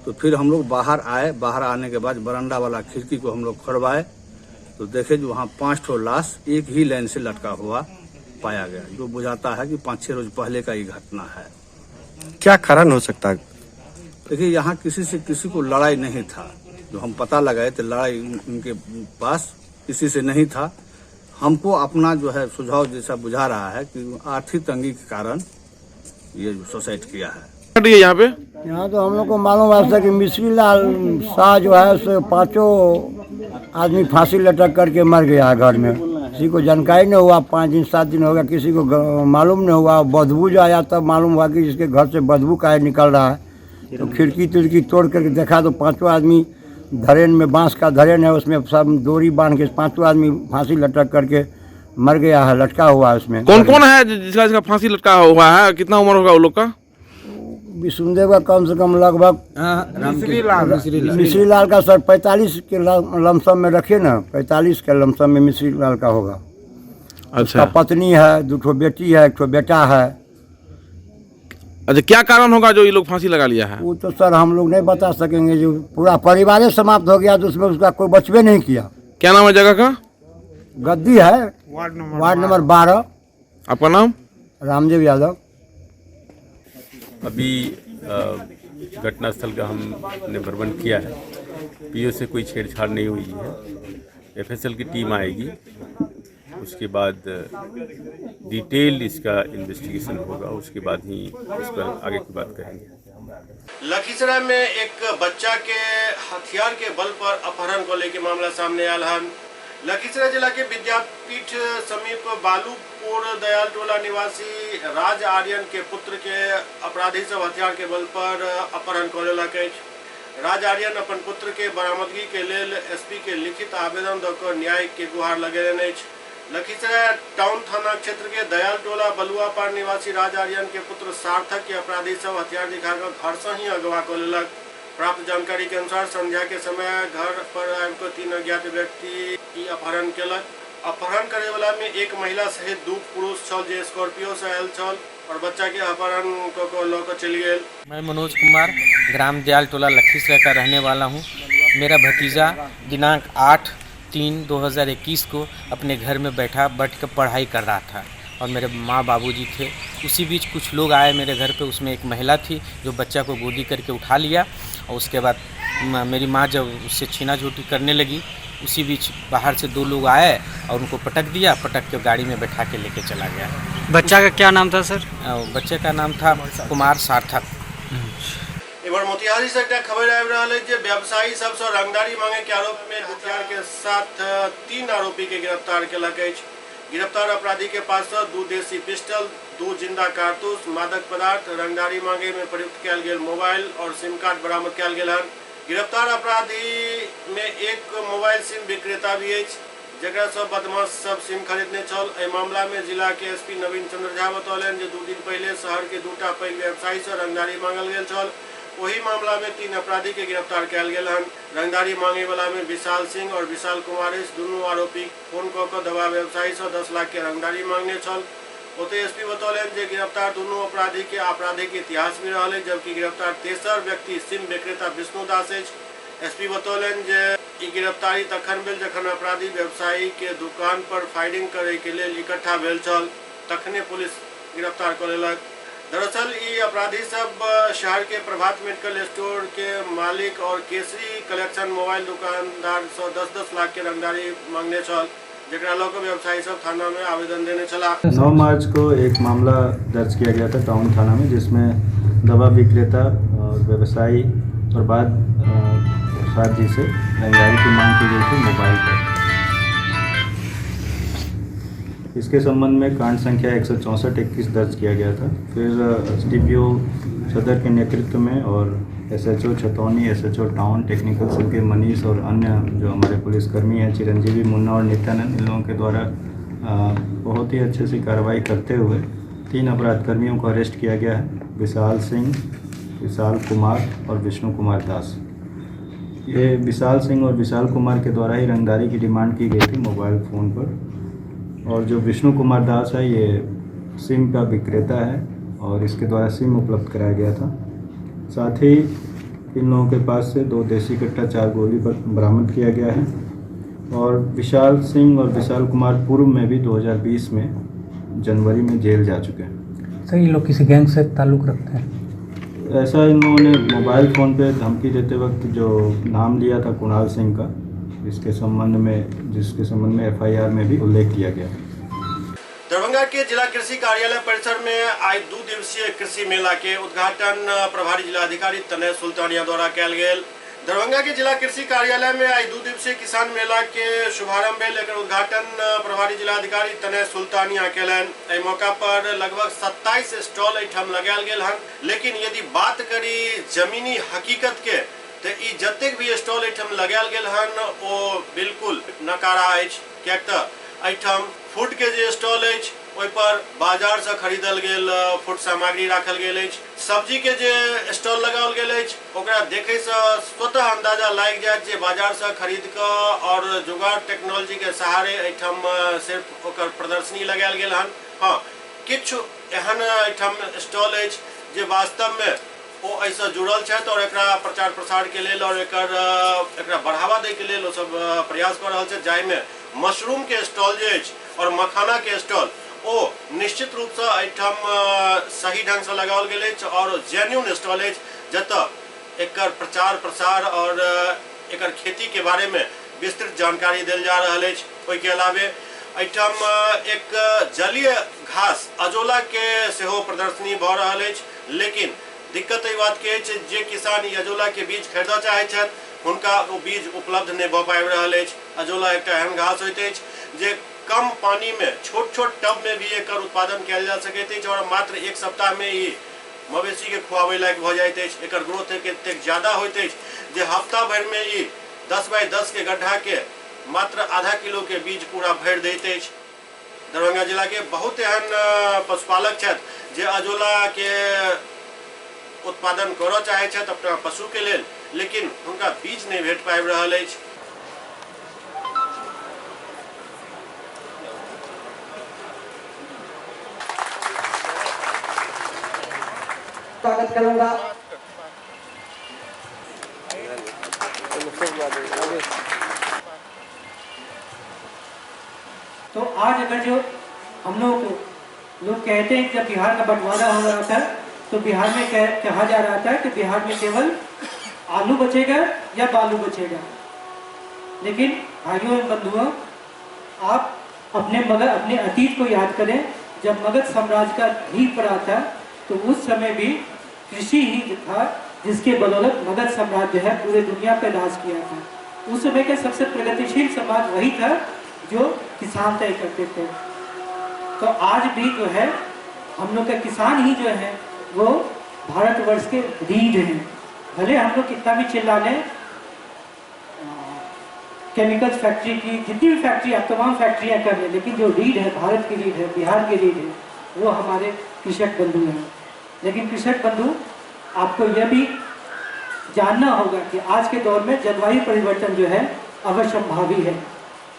तो फिर हम लोग बाहर आए। बाहर आने के बाद बरामदा वाला खिड़की को हम लोग खोलवाए तो देखे जो वहाँ 5 ठो लाश एक ही लाइन से लटका हुआ पाया गया, जो बुझाता है कि 5-6 रोज पहले का ये घटना है। क्या कारण हो सकता है? देखिए, यहाँ किसी से किसी को लड़ाई नहीं था। जो हम पता लगाए तो लड़ाई उनके पास किसी से नहीं था। हमको अपना जो है सुझाव जैसा बुझा रहा है कि आर्थिक तंगी के कारण ये सुसाइड किया है। यहाँ तो हम लोग को मालूम है कि मिश्रीलाल शाह जो है उसे 5 आदमी फांसी लटक करके मर गया है घर में। किसी को जानकारी नहीं हुआ, 5 दिन 7 दिन हो गया, किसी को मालूम नहीं हुआ। बदबू जो आया तब मालूम हुआ कि इसके घर से बदबू का निकल रहा है। तो खिड़की तिड़की तोड़ करके देखा तो 5 आदमी धरेन में, बांस का धरेन है, उसमें सब डोरी बांध के 5 आदमी फांसी लटक करके मर गया है, लटका हुआ है उसमें। कौन कौन है जिसका फांसी लटका हुआ है? कितना उम्र होगा वो लोग का? विष्णुदेव का कम से कम लगभग मिश्रीलाल का सर 45 के लमसम में रखे ना, 45 के लमसम में मिश्रीलाल का होगा। अच्छा। उसका पत्नी है, 2 ठो बेटी है, 1 ठो बेटा है। अच्छा, क्या कारण होगा जो ये लोग फांसी लगा लिया है? वो तो सर हम लोग नहीं बता सकेंगे। जो पूरा परिवार समाप्त हो गया तो उसमें उसका कोई बचवे नहीं किया। क्या नाम है जगह का? गद्दी है, वार्ड नंबर 12। आपका नाम? रामदेव यादव। अभी घटनास्थल का हमने भ्रमण किया है। पीओ से कोई छेड़छाड़ नहीं हुई है। एफएसएल की टीम आएगी, उसके बाद डिटेल इसका इन्वेस्टिगेशन होगा, उसके बाद ही इस पर आगे की बात करेंगे। लखीसराय में एक बच्चा के हथियार के बल पर अपहरण को लेकर मामला सामने आयल है। लखीसराय जिला के विद्यापीठ समीप बालूपुर दयाल टोला निवासी राज आर्यन के पुत्र के अपराधी सब हथियार के बल पर अपहरण कर लेलक अछि। राज आर्यन अपन पुत्र के बरामदगी के लेल एसपी के लिखित आवेदन दऽ कऽ न्याय के गुहार लगेलनि अछि। लखीसराय टाउन थाना क्षेत्र के दयाल टोला बलुआ पार निवासी राज आर्यन के पुत्र सार्थक के अपराधी सब हथियार दिखाकर घर से ही अगवा कर लेलक। प्राप्त जानकारी के अनुसार संध्या के समय घर पर आबिकऽ 3 अज्ञात व्यक्ति अपहरण केलक। अपहरण करे वाला में एक महिला सहित 2 पुरुष छल जे स्कॉर्पियो से आयल छल और बच्चा के अपहरण कऽ लऽ कऽ चलि गेल। मैं मनोज कुमार ग्राम दयाल टोला लखीसराय का रहने वाला हूँ। मेरा भतीजा दिनांक 8/3/2021 को अपने घर में बैठ कर पढ़ाई कर रहा था और मेरे माँ बाबूजी थे। उसी बीच कुछ लोग आए मेरे घर पे, उसमें एक महिला थी जो बच्चा को गोदी करके उठा लिया और उसके बाद मेरी माँ जब उससे छीना झूठी करने लगी, उसी बीच बाहर से 2 लोग आए और उनको पटक दिया। पटक के गाड़ी में बैठा के लेके चला गया। बच्चा का क्या नाम था सर? बच्चे का नाम था कुमार सार्थक। एवं मोतिहारी से एक खबर आबि रहल है जे व्यवसायी सबसे रंगदारी मांगे के आरोप में हथियार के साथ 3 आरोपी के गिरफ्तार केलक अछि। गिरफ्तार अपराधी के पास से 2 देसी पिस्टल, 2 जिंदा कारतूस, मादक पदार्थ, रंगदारी मांगे में प्रयुक्त कयल गेल मोबाइल और सिम कार्ड बरामद कयल गेल हन। गिरफ्तार अपराधी में एक मोबाइल सिम विक्रेता भी अछि जकरा से बदमाश सब सिम खरीदने छल। एहि मामला में जिला के एसपी नवीन चंद्र झा बतौलनि जे 2 दिन पहले शहर के 2टा पैघ व्यवसायी से रंगदारी मांगल गेल छल। वही मामला में 3 अपराधी के गिरफ्तार कयल गेल हन। रंगदारी मांगे वाला में विशाल सिंह और विशाल कुमार दुनू आरोपी फोन कऽ दवा व्यवसायी से 10 लाख के रंगदारी मांगने छल। ओते एसपी बतौलनि जे गिरफ्तार दोनों अपराधी के आपराधिक इतिहास भी रहल, जबकि गिरफ्तार तेसर व्यक्ति सिम विक्रेता विष्णु दास अछि। एसपी बतौलनि जे ई गिरफ्तारी तखन भेल जखन अपराधी व्यवसायी के दुकान पर फायरिंग करे के लेल इकट्ठा भेल छल, तखने पुलिस गिरफ्तार कर लेलक। दरअसल ये अपराधी सब शहर के प्रभात मेडिकल स्टोर के मालिक और केसरी कलेक्शन मोबाइल दुकानदार से 10-10 लाख के रंगदारी मांगने छल, जेकरा लोग व्यवसायी सब थाना में आवेदन देने चला। 9 मार्च को एक मामला दर्ज किया गया था टाउन थाना में, जिसमें दवा विक्रेता और व्यवसायी और बाद साथी से रंगदारी की मांग की गई थी मोबाइल पर। इसके संबंध में कांड संख्या 164-21 दर्ज किया गया था। फिर एसडीपीओ सदर के नेतृत्व में और SHO Chhatauni, SHO town, technical cell के मनीष और अन्य जो हमारे पुलिसकर्मी हैं चिरंजीवी, मुन्ना और नित्यानंद, इन लोगों के द्वारा बहुत ही अच्छे से कार्रवाई करते हुए 3 अपराधकर्मियों को अरेस्ट किया गया है। विशाल सिंह, विशाल कुमार और विष्णु कुमार दास। ये विशाल सिंह और विशाल कुमार के द्वारा ही रंगदारी की डिमांड की गई थी मोबाइल फ़ोन पर, और जो विष्णु कुमार दास है ये सिम का विक्रेता है और इसके द्वारा सिम उपलब्ध कराया गया था। साथ ही इन लोगों के पास से 2 देसी कट्टा 4 गोली बरामद किया गया है। और विशाल सिंह और विशाल कुमार पूर्व में भी 2020 में जनवरी में जेल जा चुके हैं। सर, ये लोग किसी गैंग से ताल्लुक़ रखते हैं? ऐसा इन लोगों ने मोबाइल फ़ोन पे धमकी देते वक्त जो नाम लिया था कुणाल सिंह का, जिसके संबंध में एफआईआर में भी उल्लेख किया गया है। दरभंगा के जिला कृषि कार्यालय परिसर में आज 2 दिवसीय कृषि मेला के उद्घाटन प्रभारी जिलाधिकारी तनय सुल्तानिया द्वारा कयल गेल। दरभंगा के जिला कृषि कार्यालय में आज 2 दिवसीय किसान मेला के शुभारंभ भेल। एकर उद्घाटन प्रभारी जिलाधिकारी तनय सुल्तानिया केलनि। एहि मौका पर लगभग 27 स्टॉल एहिठाम लगायल गेल हन। लेकिन यदि बात करी जमीनी हकीकत के तो ई जतेक भी स्टॉल एहिठाम लगायल गेल हन ओ बिल्कुल नकारा अछि, कियाक तऽ एहिठाम फूड के जे स्टॉल अछि ओहि पर बाजार से खरीदल गेल फूड सामग्री राखल गेल अछि। सब्जी के जे स्टॉल लगाओल गेल अछि ओकरा देखे से स्वतः अंदाजा लागि जायत जे बाजार से खरीद के और जुगाड़ टेक्नोलॉजी के सहारे एहिठाम सिर्फ ओकर प्रदर्शनी लगायल गेल हन। हाँ, किछु एहन एहिठाम स्टॉल अछि जे वास्तव में ओ ऐसा जुड़ल छथि और एकरा प्रचार प्रसार के लेल और एकरा बढ़ावा दै के लेल ओ सब प्रयास कर रहल छथि, जाहिमे मशरूम के स्टॉल जे अछि और मखाना के स्टॉल ओ निश्चित रूप से एहिठाम सही ढंग से लगाओल गेल अछि और जेन्युइन स्टॉल अछि, जतऽ एकर प्रचार प्रसार और एकर खेती के बारे में विस्तृत जानकारी देल जा रहल अछि। ओहि के अलावे एहिठाम एक जलीय घास अजोला के सेहो प्रदर्शनी भऽ रहल अछि। लेकिन दिक्कत एहि बात के अछि जे किसान ई अजोला के बीज खरीदऽ चाहैत छथि हुनका ओ बीज उपलब्ध नहि भऽ पाबि रहल अछि। अजोला एकटा एहन घास होइत अछि जे कम पानी में छोट छोट टब में भी एकर उत्पादन कयल जा सकैत अछि और मात्र 1 सप्ताह में ई मवेशी के खुआबै लायक भऽ जाइत अछि। एकर ग्रोथ एतेक ज्यादा होइत अछि जे हफ्ता भरि में ई 10 बाय 10 के गड्ढा के मात्र आधा किलो के बीज पूरा भरि दैत अछि। दरभंगा जिला के बहुत एहन पशुपालक छथि जे अजोला के उत्पादन करऽ चाहै छथि अपना पशु के लेल, लेकिन हुनका बीज नहीं भेट पाबि रहल अछि। स्वागत करूंगा। तो आज अगर जो हम लोग कहते हैं कि जब बिहार का बंटवारा हो रहा था तो बिहार में कहा जा रहा था कि बिहार में केवल आलू बचेगा या बालू बचेगा। लेकिन भाइयों एवं बंधुओं, आप अपने अतीत को याद करें। जब मगध साम्राज्य का ढील पड़ा था तो उस समय भी कृषि ही था जिसके बदौलत मगध साम्राज्य है पूरे दुनिया पर राज किया था। उस समय का सबसे प्रगतिशील समाज वही था जो किसान तय करते थे। तो आज भी जो है हम लोग का किसान ही जो है वो भारतवर्ष के रीढ़ हैं। भले हम लोग कितना भी चिल्ला लें, केमिकल्स फैक्ट्री की जितनी भी फैक्ट्री आप तमाम फैक्ट्रियां कर लें, लेकिन जो रीढ़ है, भारत की रीढ़ है, बिहार की रीढ़ है, वो हमारे कृषक बंधु हैं। लेकिन कृषक बंधु आपको यह भी जानना होगा कि आज के दौर में जलवायु परिवर्तन जो है अवश्यंभावी है।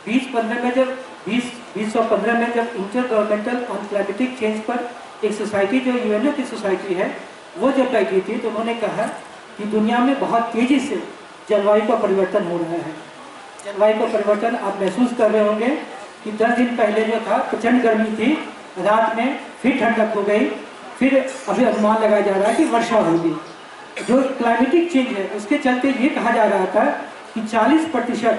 2015 में जब 2015 में जब inter governmental on climatic change पर एक सोसाइटी जो यूएनओ की सोसाइटी है वो जब बैठी थी तो उन्होंने कहा कि दुनिया में बहुत तेजी से जलवायु का परिवर्तन हो रहा है। जलवायु का परिवर्तन आप महसूस कर रहे होंगे कि 10 दिन पहले जो था प्रचंड गर्मी थी, रात में फिर ठंडक हो गई, फिर अभी अनुमान लगाया जा रहा है कि वर्षा होगी। जो क्लाइमेटिक चेंज है उसके चलते ये कहा जा रहा था कि 40%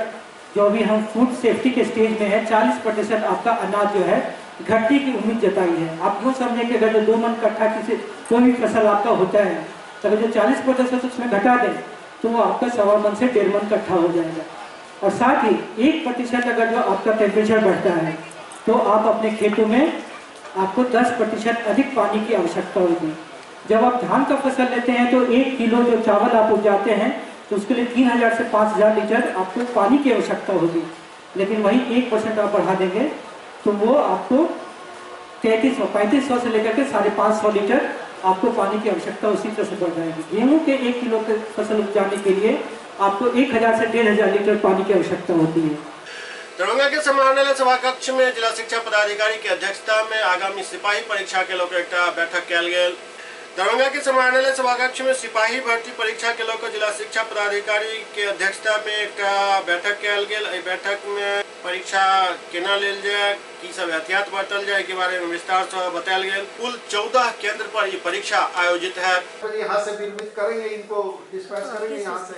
जो अभी हम फूड सेफ्टी के स्टेज में है, 40% आपका अनाज जो है घटने की उम्मीद जताई है। आप यूँ समझें कि अगर जो 2 मन कट्ठा किसी कोई भी फसल आपका होता है तो अगर जो 40% उसमें घटा दें तो वो आपका 1.25 मन से 1.5 मन कट्ठा हो जाएगा। और साथ ही 1% अगर जो आपका टेम्परेचर बढ़ता है तो आप अपने खेतों में आपको 10% अधिक पानी की आवश्यकता होगी। जब आप धान का फसल लेते हैं तो 1 किलो जो चावल आप उपजाते हैं तो उसके लिए 3000 से 5000 लीटर आपको पानी की आवश्यकता होगी। लेकिन वही 1% आप बढ़ा देंगे तो वो आपको 3500 से लेकर के 550 लीटर आपको पानी की आवश्यकता उसी तरह से बढ़ जाएगी। गेहूँ के 1 किलो के फसल उपजाने के लिए आपको 1000 से 1500 लीटर पानी की आवश्यकता होती है। दरभंगा के समाहरणालय सभा कक्ष में जिला शिक्षा पदाधिकारी की अध्यक्षता में आगामी सिपाही परीक्षा के लोक एकटा बैठक कयल गेल। दरभंगा के समाहरणालय सभा कक्ष में सिपाही भर्ती परीक्षा के लोक जिला शिक्षा पदाधिकारी के अध्यक्षता में एक बैठक कयल गेल। एहि बैठक में परीक्षा केना लेल जाय, की सब एहतियात बरतल जाय के बारे में विस्तार से बतायल गेल। कुल 14 केंद्र पर ये परीक्षा आयोजित है। यहाँ से निर्मित करेंगे, इनको डिस्पैच करेंगे यहाँ से।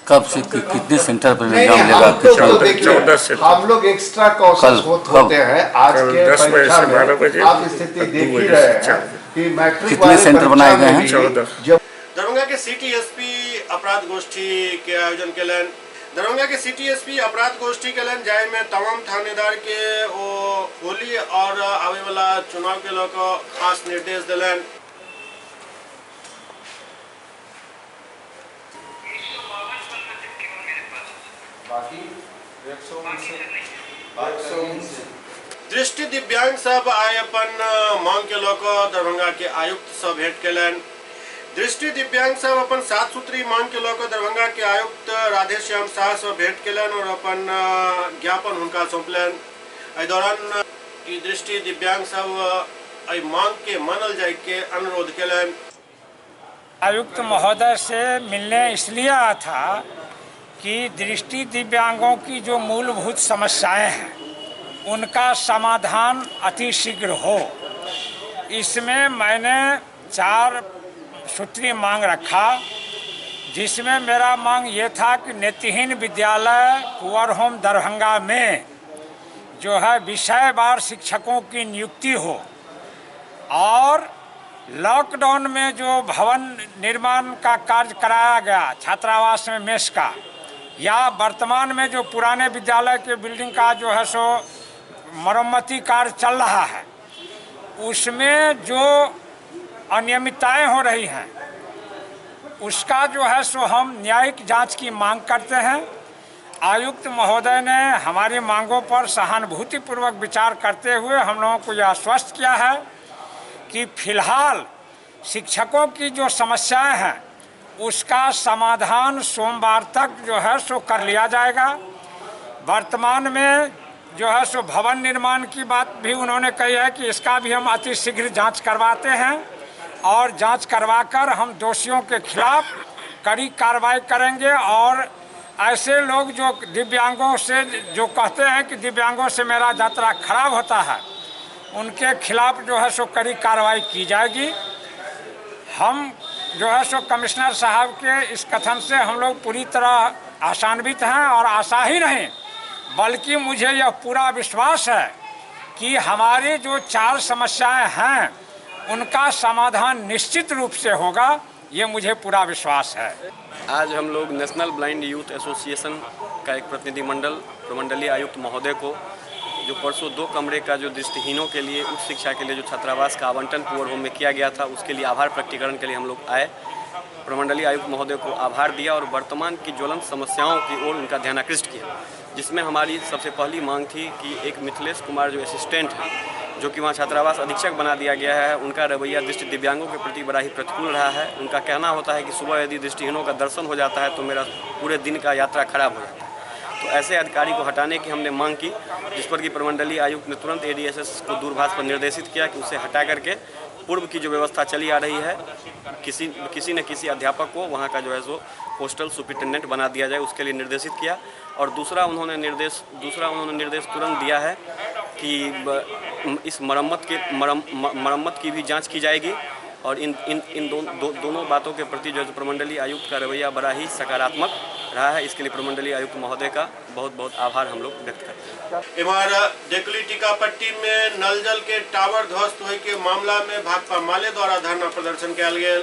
कब से कितने सेंटर पर एग्जाम लेगा? हम लोग एक्स्ट्रा कोर्सेज होते हैं। आज के परीक्षा में आप स्थिति देख ही रहे हैं कि मैट्रिक कितने सेंटर बनाए गए हैं? दरभंगा के सिटी एसपी अपराध गोष्ठी के आयोजन केलन। दरभंगा के सिटी एसपी अपराध गोष्ठी केलन, जाय में तमाम थानेदार के होली और आवे वाला चुनाव के लोग खास निर्देश दिलन। दृष्टि दिव्यांग सब आय अपन मांग के लोक दरभंगा के आयुक्त से भेंट केलन। दृष्टि दिव्यांग सब अपन 7 सूत्री मांग के लोक दरभंगा के आयुक्त राधेश्याम शाह से भेंट केलन और अपन ज्ञापन उनका सौंपलन। एहि दौरान की दृष्टि दिव्यांग सब एहि मांग के मानल जाय के अनुरोध केलन। आयुक्त महोदय से मिलने इसलिए आया था कि दृष्टि दिव्यांगों की जो मूलभूत समस्याएं हैं उनका समाधान अतिशीघ्र हो। इसमें मैंने 4 सूत्री मांग रखा, जिसमें मेरा मांग ये था कि नेत्रहीन विद्यालय कुंवर होम दरभंगा में जो है विषयवार शिक्षकों की नियुक्ति हो और लॉकडाउन में जो भवन निर्माण का कार्य कराया गया छात्रावास में मेस का, या वर्तमान में जो पुराने विद्यालय के बिल्डिंग का जो है सो मरम्मती कार्य चल रहा है, उसमें जो अनियमितताएं हो रही हैं उसका जो है सो हम न्यायिक जांच की मांग करते हैं। आयुक्त महोदय ने हमारी मांगों पर सहानुभूतिपूर्वक विचार करते हुए हम लोगों को यह आश्वस्त किया है कि फिलहाल शिक्षकों की जो समस्याएं हैं उसका समाधान सोमवार तक जो है सो कर लिया जाएगा। वर्तमान में जो है सो भवन निर्माण की बात भी उन्होंने कही है कि इसका भी हम अतिशीघ्र जांच करवाते हैं और जांच करवाकर हम दोषियों के खिलाफ कड़ी कार्रवाई करेंगे। और ऐसे लोग जो दिव्यांगों से जो कहते हैं कि दिव्यांगों से मेरा यात्रा खराब होता है, उनके खिलाफ जो है सो कड़ी कार्रवाई की जाएगी। हम जो है सो कमिश्नर साहब के इस कथन से हम लोग पूरी तरह आशान्वित हैं और आशा ही नहीं बल्कि मुझे यह पूरा विश्वास है कि हमारी जो 4 समस्याएं हैं उनका समाधान निश्चित रूप से होगा, ये मुझे पूरा विश्वास है। आज हम लोग नेशनल ब्लाइंड यूथ एसोसिएशन का एक प्रतिनिधिमंडल प्रमंडलीय आयुक्त महोदय को, जो परसों 2 कमरे का जो दृष्टिहीनों के लिए उच्च शिक्षा के लिए जो छात्रावास का आवंटन पुअर होम में किया गया था, उसके लिए आभार प्रकटीकरण के लिए हम लोग आए। प्रमंडलीय आयुक्त महोदय को आभार दिया और वर्तमान की ज्वलंत समस्याओं की ओर उनका ध्यानाकृष्ट किया, जिसमें हमारी सबसे पहली मांग थी कि एक मिथिलेश कुमार जो असिस्टेंट हैं, जो कि वहाँ छात्रावास अधीक्षक बना दिया गया है, उनका रवैया दृष्टि दिव्यांगों के प्रति बड़ा ही प्रतिकूल रहा है। उनका कहना होता है कि सुबह यदि दृष्टिहीनों का दर्शन हो जाता है तो मेरा पूरे दिन का यात्रा खराब हो जाता है। तो ऐसे अधिकारी को हटाने की हमने मांग की, जिस पर कि प्रमंडलीय आयुक्त ने तुरंत एडीएसएस को दूरभाष पर निर्देशित किया कि उसे हटा करके पूर्व की जो व्यवस्था चली आ रही है, किसी न किसी अध्यापक को वहाँ का जो है सो हॉस्टल सुपरिटेंडेंट बना दिया जाए, उसके लिए निर्देशित किया। और दूसरा उन्होंने निर्देश तुरंत दिया है कि इस मरम्मत की भी जांच की जाएगी। और इन दोनों बातों के प्रति जो प्रमंडलीय आयुक्त का रवैया बड़ा ही सकारात्मक रहा है। इसके लिए प्रमंडलीय आयुक्त महोदय का बहुत बहुत आभार हम लोग व्यक्त करते हैं। इमार डेकुली टीकापट्टी में नल जल के टावर ध्वस्त होने के मामला में भाकपा माले द्वारा धरना प्रदर्शन किया गया।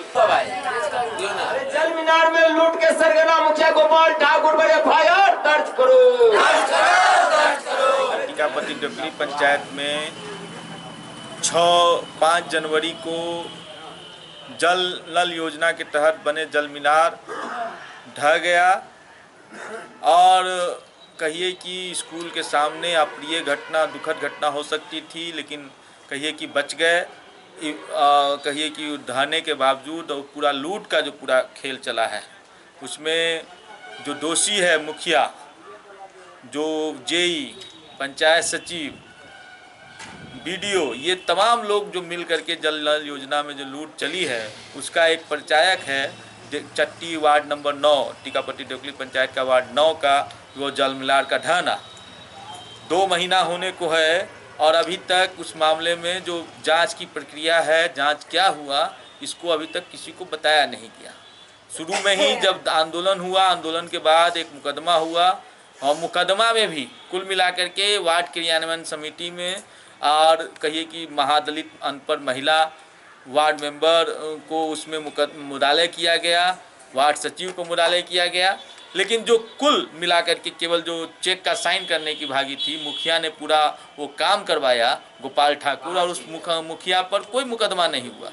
जल मीनार में लूट के सरगना मुखिया गोपाल ठाकुर पर एफआईआर दर्ज करो। टीकापट्टी डेकुली पंचायत में 5 जनवरी को जल नल योजना के तहत बने जल मीनार ढह गया और कहिए कि स्कूल के सामने अप्रिय घटना, दुखद घटना हो सकती थी, लेकिन कहिए कि बच गए। कहिए कि ढहने के बावजूद और पूरा लूट का जो पूरा खेल चला है, उसमें जो दोषी है मुखिया, जो जेई, पंचायत सचिव, बीडीओ, ये तमाम लोग जो मिल करके जल नल योजना में जो लूट चली है, उसका एक परिचायक है चट्टी वार्ड नंबर 9, टीकापट्टी डेकुली पंचायत का वार्ड 9 का वो जल मीनार का ढहना 2 महीना होने को है और अभी तक उस मामले में जो जांच की प्रक्रिया है, जांच क्या हुआ, इसको अभी तक किसी को बताया नहीं गया। शुरू में ही जब आंदोलन हुआ, आंदोलन के बाद एक मुकदमा हुआ और मुकदमा में भी कुल मिलाकर के वार्ड क्रियान्वयन समिति में और कहिए कि महादलित अनपढ़ महिला वार्ड मेंबर को उसमें मुदाले किया गया, वार्ड सचिव को मुदाले किया गया, लेकिन जो कुल मिलाकर के केवल जो चेक का साइन करने की भागी थी, मुखिया ने पूरा वो काम करवाया गोपाल ठाकुर, और उस मुखिया पर कोई मुकदमा नहीं हुआ।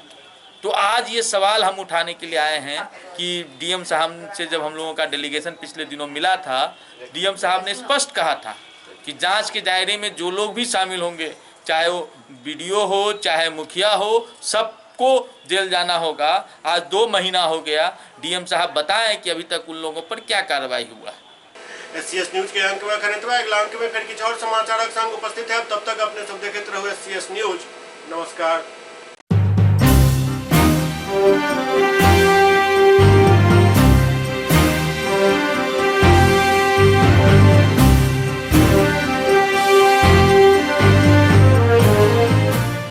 तो आज ये सवाल हम उठाने के लिए आए हैं कि डीएम साहब से जब हम लोगों का डेलीगेशन पिछले दिनों मिला था, डीएम साहब ने स्पष्ट कहा था कि जांच के दायरे में जो लोग भी शामिल होंगे, चाहे वो बीडीओ हो, चाहे मुखिया हो, सबको जेल जाना होगा। आज 2 महीना हो गया, डीएम साहब बताएं कि अभी तक उन लोगों पर क्या कार्रवाई हुआ। एससीएस न्यूज के अंक में खरीदवा अगला अंक में फिर कुछ और समाचार संग उपस्थित है। तब तक अपने सब देखते रहो एससीएस न्यूज। नमस्कार।